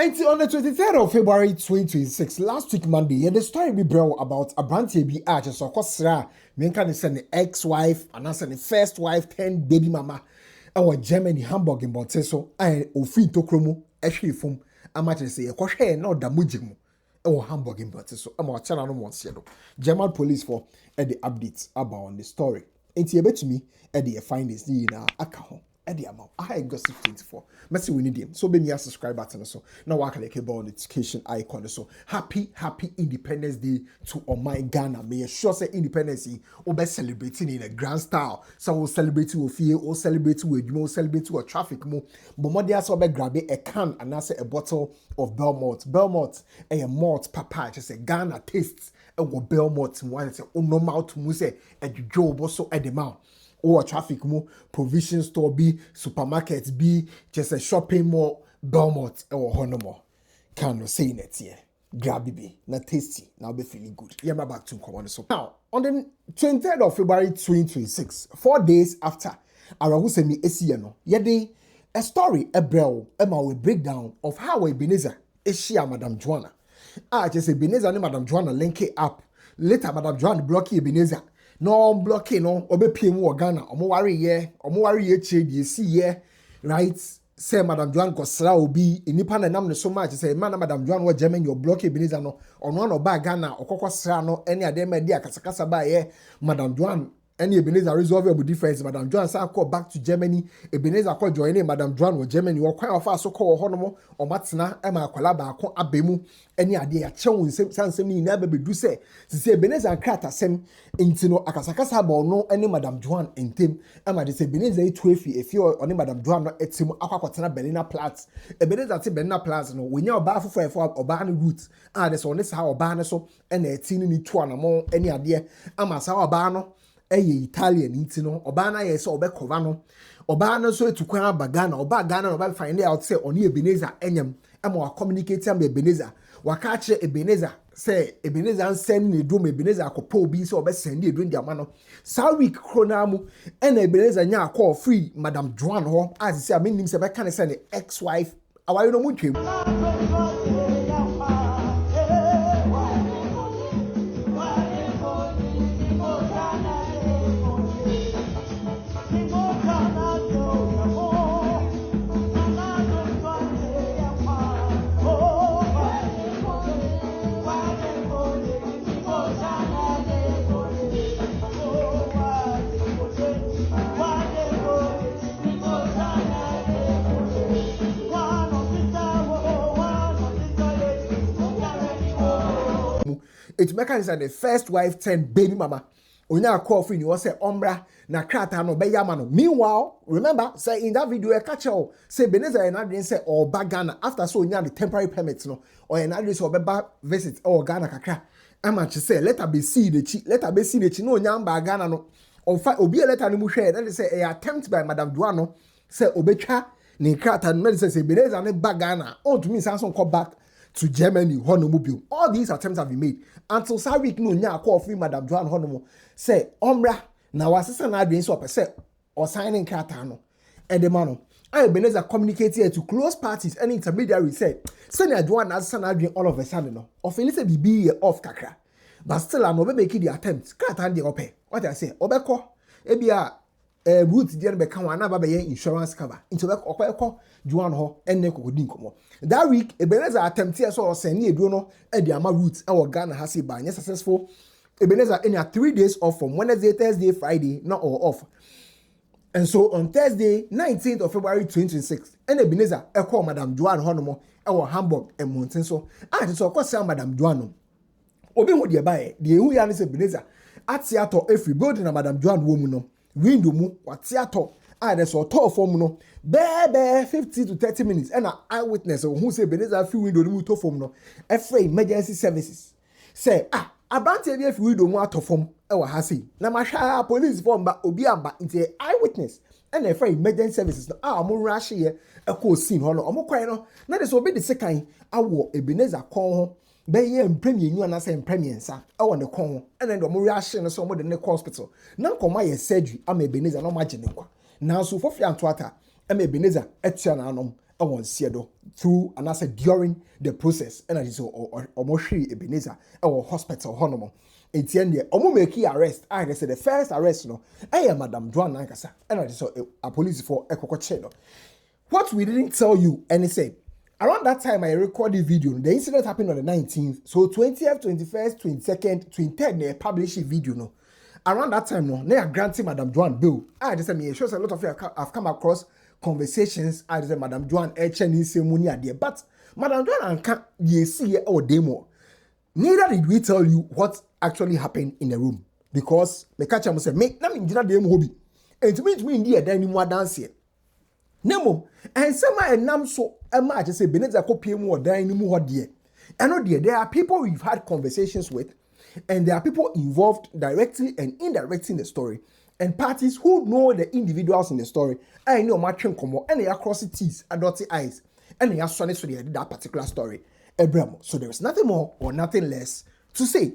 Until on the 23rd of February 2026, last week Monday, yeah, the story be bro about a brand be arches or cosra, men can send the ex-wife, and answer the first wife, 10 baby mama, our Germany Hamburg in Bonteso, and Ofin Tokromo, actually from a match say a quashe, no damujimu, or Hamburg in Bonteso, and our channel once yellow. German police for the updates about the story. Ain't you bet to me at the findings in account. Eddie amount. I gossip 24. Messi we need him. So be me a subscribe button so. Now I can like a notification icon so. Happy Independence Day to all my Ghana. May you sure say Independence Day or be celebrating in a grand style. So we'll celebrate with fear or celebrate with you, celebrate with traffic more. But more there so be grab a can and I say a bottle of Belmont. Belmont a malt papa just a Ghana tastes. Ewo Belmont one say oh no mouth mu say a job also at the mouth. Or traffic more, provision store be, supermarket be, just a shopping mall, Belmont or Honomo. Can't say it here. Grabby be, not tasty, now be feeling good. Yeah, my back to command so. Now, on the 23rd of February 2026, 4 days after, Arahu send me Esiano, yede a story, a bell, Emma will breakdown of how Ebenezer is she Madam Joanna. Just Ebenezer and Madam Joanna link it up. Later, Madam Joanna block Ebenezer. No blocking no obe PM Ghana omo worry ye che see ye right say Madam Joan Kosra obi enipa na nam ne so much say man Madam Joan wa German your block Ebenezer no ono no ba Ghana okokosra no ene ade ma di akasakasa ba ye Madam Joan any Ebenezer resolve your difference Madam Joan sa call back to Germany Ebenezer call join Madam Joan wa Germany wo kwan ofa so call hono o matena e ma akwala ba ko abemu any ade ya chewu nsem ni na be du say Ebenezer krata sem intino akasakasa ba no any Madam Joan entem e ma de say Ebenezer etwefi efi oni Madam Joan no etim akwakotena Berliner Platz Ebenezer te Berliner Platz no wonya oba fofo oba no route a de so ne sa oba ne so e na eti ni tu anamo any ade ama sa oba no eye Italian intino oba na ye so obekova no oba no so etukwan abaga na oba Ghana no ba find out say oni Ebenezer enyam e ma communicate am Ebenezer waka kire Ebenezer say Ebenezer send ni do Ebenezer akopa obi say obesend edu ndi ama no sa week krona mu e na Ebenezer nya call free Madam Joan ho as say amenim say be kan say the ex-wife awayo no mu twem. It makes the first wife 10 baby mama. Onya call free you say ombra na krata no be yama. Meanwhile, remember say in that video I catch you say Ebenezer and Adrian say or back Ghana after so onya the temporary permits no or an Adrian so be back visit or Ghana kakra. Ama say let her be see the chi no onya back Ghana no or obi letter no mu hwe then say a attempt by Madam Duano say obetwa ni krata no say Ebenezer ne back Ghana on to me Samson come back to Germany, Honomobile. All these attempts have been made until Sarik no nya call free Madam Joan Honomo say Ombra na wasisa na adwen so opese or signing krata no and the man Ebenezer communicated to close parties and intermediaries said send Joan as na adwen all of a sudden no of Elise be off kakra but still I'm not making the attempt krata dey ope what I say obeko ebia route there be kan wana ba be insurance cover into okwa Joan ho enne kokodin komo that week Ebenezer attempt here so send ni edu no e di ama route e wo Ghana ha say ba successful Ebenezer any 3 days off from Wednesday, Thursday, Friday not all off and so on Thursday 19th of February 2026 and Ebenezer e call Madam Joan Honomo e wo Hamburg e Mountain so so call say Madam Joan no obi hu de ba e de hu ya ne Ebenezer atiato every building na Madam Joan wo mu no window mu watiato there's a tall form no bebe 50 to 30 minutes and an eyewitness who say Ebenezer free window mu to form no every emergency services say abante bi free window mu to form e wa ha say na ma hwa police form ba obi amba into eyewitness and every emergency services no mo rush here e call scene ho no mo kwan no na this obi the second awo Ebenezer kon ho be ye premier nyu na say premier sa e wo ne kon ho and then mo rush no so mo de ne hospital na nkoma ye surgery am Ebenezer no ma gene kwa now so for Fiantuata, Ebenezer, Etia Nanom, ɛwɔ nseɛ through and I said during the process and I just almost Ebenezer ɛwɔ hospital hɔnom enti ɛndeɛ ɔmo make arrest I said the first arrest no ɛyɛ Madam Joan nankasa and I just saw a police for ɛkɔkɔ kyɛ no. What we didn't tell you and he said around that time I recorded video. The incident happened on the 19th. So 20th, 21st, 22nd, 23rd, they published a video. No, around that time, no, they are granting Madam Joan bill. I just said, me, it shows a lot of you have come across conversations. I just said, Madam Joan, money idea, but Madam Joan can't ye see or demo. Neither did we tell you what actually happened in the room because the catcher must say, make na me dinner demo hobby. And to me, India, then you more dance here. Nemo, and some and nam so a match say Ebenezer copy more than more dear. And no dear, there are people we've had conversations with, and there are people involved directly and indirectly in the story, and parties who know the individuals in the story. I know matching como and they are crossing T's and dotted I's, and they are sonnet so they did that particular story. Abraham. So there is nothing more or nothing less to say.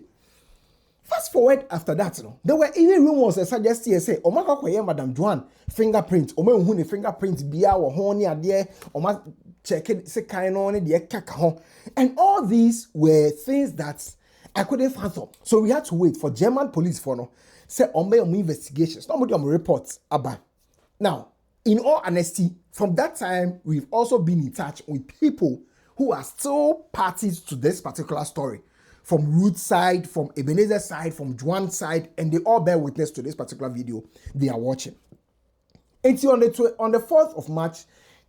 Fast forward after that, no, there were even rumors that suggested say, "Omaka koye Madam Joan fingerprint, ome hu ne fingerprint bia wo ho ne ade, oma check it se kind on de kaka ho." And all these were things that I couldn't fathom. So we had to wait for German police for no say on investigations. Nobody on reports about. Now, in all honesty, from that time we've also been in touch with people who are still parties to this particular story. From Ruth's side, from Ebenezer's side, from Joan's side, and they all bear witness to this particular video they are watching. It's on the 4th of March,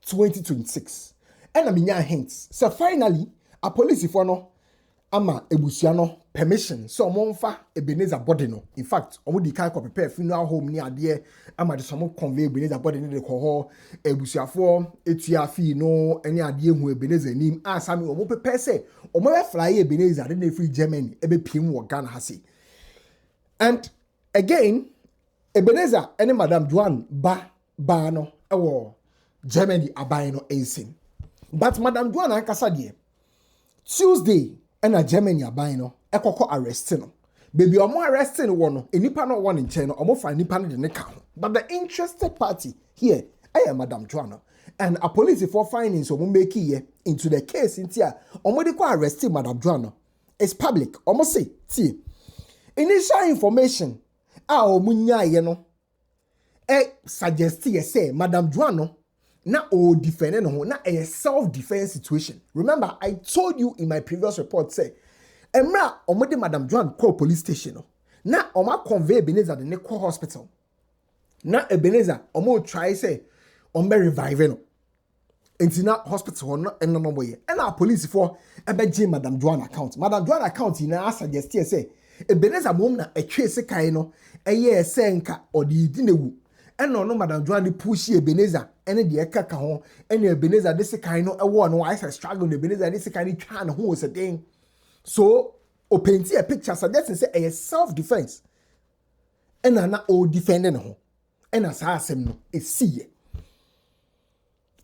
2026. And I mean, hints. So finally, a police for no ama ebusiano permission. So monfa Ebenezer body no. In fact, omo di kan ko prepare funeral home ni ade ama de somo convey Ebenezer body ni de ko ho ebusiafo etua fi no ene ade hu Ebenezer nim asami omo prepare say omo be fly Ebenezer de na free Germany ebe piem wo Ghana ha say. And again, Ebenezer and Madam Joan ba no ewo Germany aban no ensin. But Madam Joan ankasa de Tuesday and a Germany aban no ekoko arresting no. Baby omo arresting wo no enipa no won in chain no omo fa nipa no de ne ka ho. But the interested party here I am Madam Joan and a police for findings omo make here into the case intia omo de ko arresting Madam Joan is public. Omo say tie initial information a omo nyaye no suggest say Madam Joan no na o defend no na a self-defense situation. Remember, I told you in my previous report say, Emra omode Madam Joan call police station no. Na oma convey Ebenezer the call hospital. Na Ebenezer omo try say ombe revive no. Enti na hospital no eno no boye. And our police for ebe Madam Joan account. Madam Joan account na suggest say Ebenezer mom na etwe se kai no eye se nka odi di newu. Eno no Madam Joan push Ebenezer ene de kaka ho ene Ebenezer de se kind no ewo no I struggle Ebenezer de se kind twa no ho se den. So o paint a picture suggesting say a self defense ena na o defend no ho ena sa asem no e see.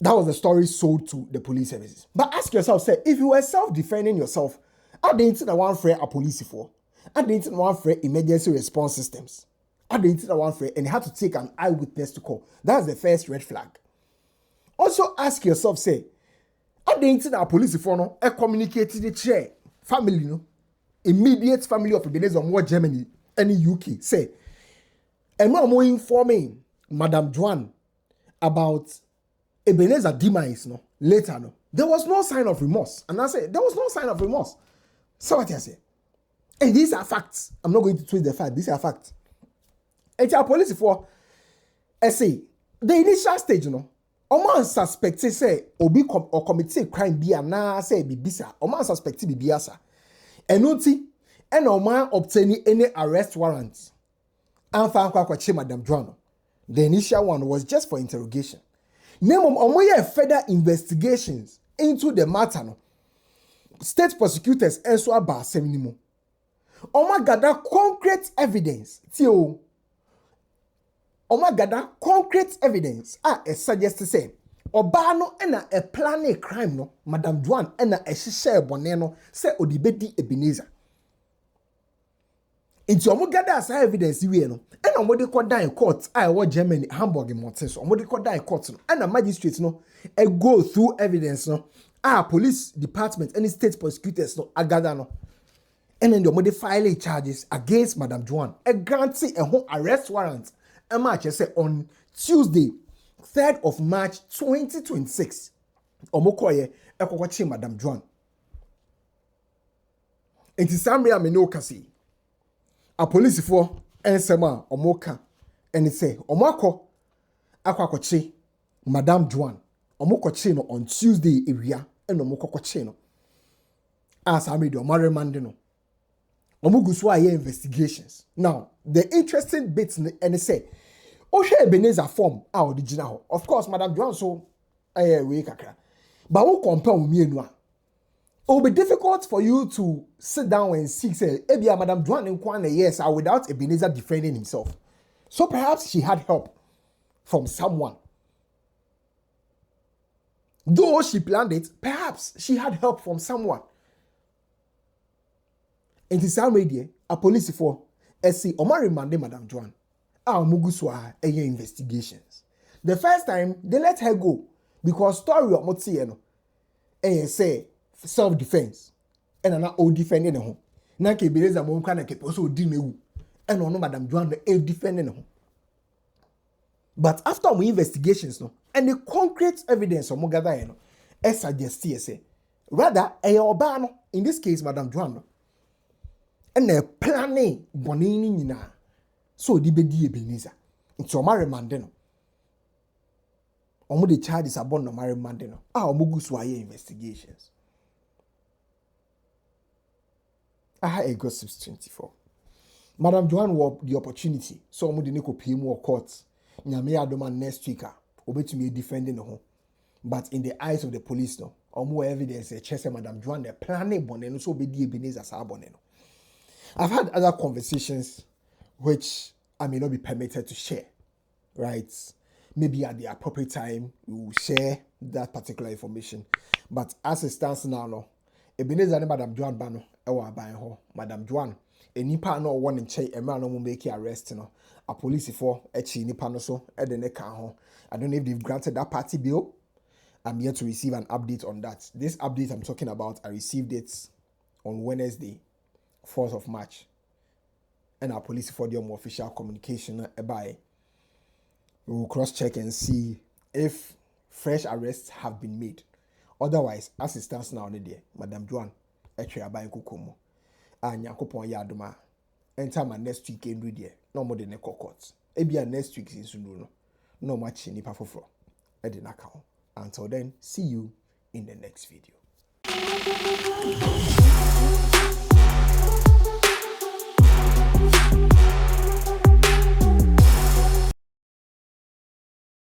That was the story sold to the police services. But ask yourself, say, if you were self-defending yourself, I didn't know one for a police for. I didn't know one for emergency response systems. I didn't know one for and you had to take an eyewitness to call. That's the first red flag. Also ask yourself, say, I didn't know police for no, I communicated the chair, family, no, immediate family of Ebenezer more Germany, any UK, say, and no more informing Madam Joan about Ebenezer demise, no, later, no. There was no sign of remorse. And I say, there was no sign of remorse. So what I say? And these are facts. I'm not going to twist the fact. These are facts. And our police for, I say, the initial stage, you know, Oman suspect say, obi or commit crime be a na say bibisa. Oman suspect be biasa. And noti, and Oman obtaining any arrest warrants. And found kwa Madam Joan. The initial one was just for interrogation. Name further investigations into the matter. No. State prosecutors also about seminimo. Gather concrete evidence. Tio. Gather concrete evidence. A suggest to say. Obano ena a plan a crime no. Madam Joan ena a share boneno say odibedi Ebenezer. Into omo gather as evidence we no. And omo de call down court. I was Germany, Hamburg, Montes. Omo de call down court no. And a magistrate no. A go through evidence no. Police department, any state prosecutors no. A gather no. And then the omo de file charges against Madam Joan. A granting a home arrest warrant. A match say on Tuesday, 3rd of March 2026. Omo koye e kokwachi Madam Joan. Enti samria me no kasi. A police for ensema omoka and say omako akwakoche Madam Joan omokoche no on Tuesday area and omokokoche no as I made your Monday no omugusu aye investigations. Now the interesting bits and say Ebenezer form original. Of course Madam Joan so we kakra but who compare me no. It will be difficult for you to sit down and see, say, Ebia Madam Joan in Kwane, yes, without Ebenezer defending himself. So perhaps she had help from someone. Though she planned it, perhaps she had help from someone. And this already a police for SC Omari Mande Madam Joan. Muguswa investigations. The first time they let her go because story of Motsieno and say self-defense and an old defending home. Nanke Ebenezer mo kana ke also di mewu and ono Madam Joan e defending home. But after my investigations no and the concrete evidence of gather no e suggest say rather oba no in this case Madam Joan no and a planning bonini nyina so di be di Ebenezer nti o mare mande no omo the charges abon no mare mande no omo gusu aye investigations. Exp0sed 24. Madam Joan had the opportunity, so omo de neko pay more court. Nyame adoma next week obetumi defending no ho. But in the eyes of the police no, omo evidence chese Madam Joan the planning bonne no so be di Ebenezer sa bonne no. I've had other conversations which I may not be permitted to share, right? Maybe at the appropriate time we will share that particular information. But as it stands now, no, Ebenezer and Madam Joan bano ewa aban ho. Madam Joan enipa no one in che emra no mo make arrest no. A police for echi nipa no so e de ne kan ho. I don't know if they've granted that party bill. I'm yet to receive an update on that. This update I'm talking about, I received it on Wednesday, 4th of March. And our police for the official communication by we will cross-check and see if fresh arrests have been made. Otherwise, as it stands now, Madam Joan, actually, I'm buying kukumo. And Yankopon Yaduma. Enter my next week in Rudia. No more than a court. Ebia next week in Sununo. No much in Nipafofro. Edinakao. Until then, see you in the next video.